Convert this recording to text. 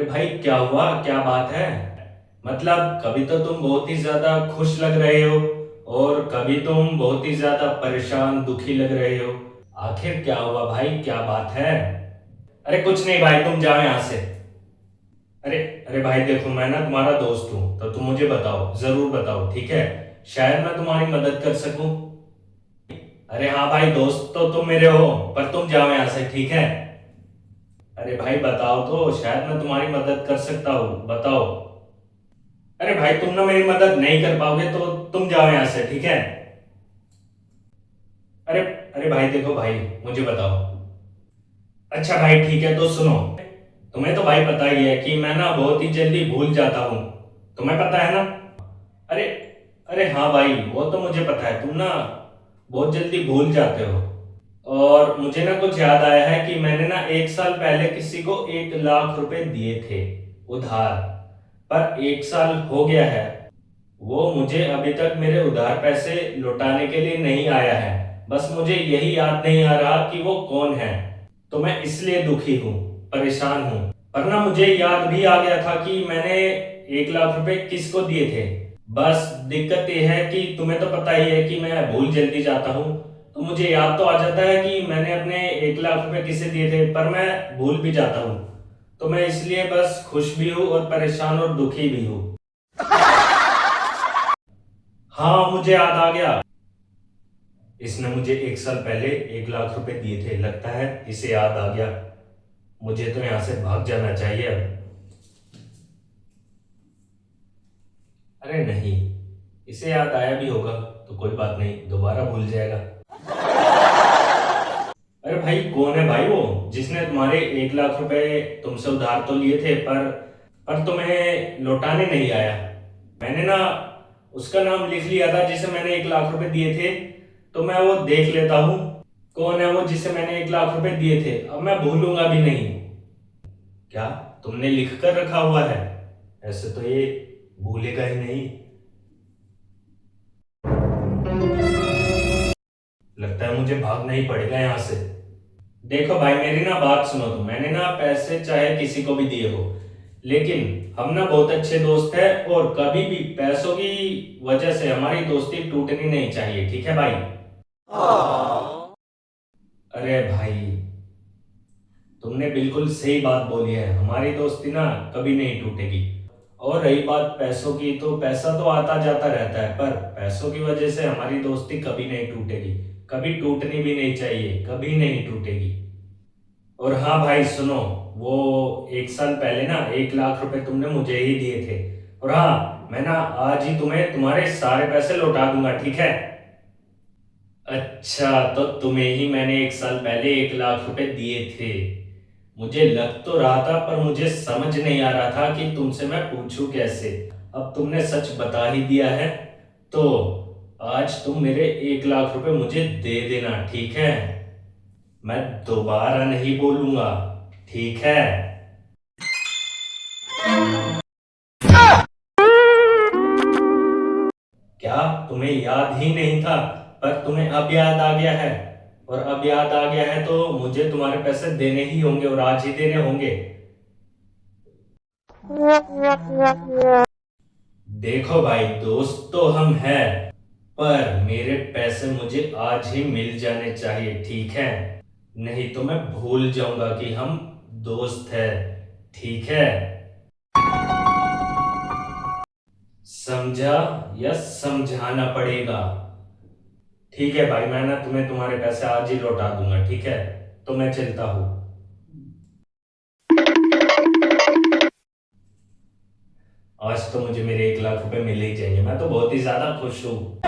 भाई क्या हुआ, क्या बात है? मतलब कभी तो तुम बहुत ही ज्यादा खुश लग रहे हो और कभी तुम बहुत ही ज्यादा परेशान दुखी लग रहे हो। आखिर क्या हुआ भाई, क्या बात है? अरे कुछ नहीं भाई, तुम जाओ यहाँ से। अरे अरे भाई देखो, मैं ना तुम्हारा दोस्त हूँ तो तुम मुझे बताओ, जरूर बताओ, ठीक है? शायद मैं तुम्हारी मदद कर सकूं। अरे हाँ भाई, दोस्त तो तुम मेरे हो, पर तुम जाओ यहाँ से, ठीक है? अरे भाई बताओ तो, शायद मैं तुम्हारी मदद कर सकता हूँ, बताओ। अरे भाई तुम ना मेरी मदद नहीं कर पाओगे तो तुम जाओ यहाँ से, ठीक है? अरे अरे भाई देखो भाई, मुझे बताओ। अच्छा भाई ठीक है, तो सुनो। तुम्हें तो भाई पता ही है कि मैं ना बहुत ही जल्दी भूल जाता हूँ। तुम्हें पता है ना? अरे अरे हाँ भाई, वो तो मुझे पता है, तुम ना बहुत जल्दी भूल जाते हो। और मुझे ना कुछ याद आया है कि मैंने ना 1 साल पहले किसी को 1 लाख रुपए दिए थे उधार। पर 1 साल हो गया है, वो मुझे अभी तक मेरे उधार पैसे लौटाने के लिए नहीं आया है। बस मुझे यही याद नहीं आ रहा कि वो कौन है। तो मैं इसलिए दुखी हूँ, परेशान हूँ। पर ना मुझे याद भी आ गया था कि मैंने 1 लाख रुपए किसको दिए थे। बस दिक्कत ये है कि तुम्हें तो पता ही है कि मैं भूल जल्दी जाता हूँ। तो मुझे याद तो आ जाता है कि मैंने अपने 1 लाख रुपए किसे दिए थे, पर मैं भूल भी जाता हूँ। तो मैं इसलिए बस खुश भी हूँ और परेशान और दुखी भी हूँ। हाँ मुझे याद आ गया, इसने मुझे 1 साल पहले 1 लाख रुपए दिए थे, लगता है इसे याद आ गया। मुझे तो यहाँ से भाग जाना चाहिए अब। अरे नहीं, इसे याद आया भी होगा तो कोई बात नहीं, दोबारा भूल जाएगा। अरे भाई कौन है भाई वो, जिसने तुम्हारे 1 लाख रुपए तुमसे उधार तो लिए थे, पर तुम्हें लौटाने नहीं आया? मैंने ना उसका नाम लिख लिया था जिसे मैंने 1 लाख रुपए दिए थे। तो मैं वो देख लेता हूँ, कौन है वो जिसे मैंने 1 लाख रुपए दिए थे, अब मैं भूलूंगा भी नहीं। क्या तुमने लिख कर रखा हुआ है? ऐसे तो ये भूलेगा ही नहीं। लगता है मुझे भागना ही पड़ेगा यहाँ से। देखो भाई मेरी ना बात सुनो, तुम मैंने ना पैसे चाहे किसी को भी दिए हो, लेकिन हम ना बहुत अच्छे दोस्त हैं और कभी भी पैसों की वजह से हमारी दोस्ती टूटनी नहीं चाहिए, ठीक है भाई? अरे भाई, तुमने बिल्कुल सही बात बोली है, हमारी दोस्ती ना कभी नहीं टूटेगी। और रही बात पैसों की, तो पैसा तो आता जाता रहता है, पर पैसों की वजह से हमारी दोस्ती कभी नहीं टूटेगी। कभी टूटनी भी नहीं चाहिए, कभी नहीं टूटेगी। और हाँ भाई सुनो, वो 1 साल पहले ना 1 लाख रुपए तुमने मुझे ही दिए थे। और हाँ, मैं ना आज ही तुम्हें तुम्हारे सारे पैसे लौटा दूंगा, ठीक है? अच्छा, तो तुम्हें ही मैंने 1 साल पहले 1 लाख रुपए दिए थे। मुझे लग तो रहा था, पर मुझे समझ नहीं आ रहा था कि तुमसे मैं पूछूं कैसे। अब तुमने सच बता ही दिया है, तो आज तुम मेरे 1 लाख रुपए मुझे दे देना, ठीक है? मैं दोबारा नहीं बोलूंगा, ठीक है? क्या तुम्हें याद ही नहीं था, पर तुम्हें अब याद आ गया है? और अब याद आ गया है तो मुझे तुम्हारे पैसे देने ही होंगे और आज ही देने होंगे। देखो भाई, दोस्त तो हम हैं, पर मेरे पैसे मुझे आज ही मिल जाने चाहिए, ठीक है? नहीं तो मैं भूल जाऊंगा कि हम दोस्त हैं, ठीक है? समझा या समझाना पड़ेगा? ठीक है भाई, मैं ना तुम्हें तुम्हारे पैसे आज ही लौटा दूंगा, ठीक है? तो मैं चलता हूँ। आज तो मुझे मेरे 1 लाख रुपए मिल ही जाएंगे, मैं तो बहुत ही ज्यादा खुश हूँ।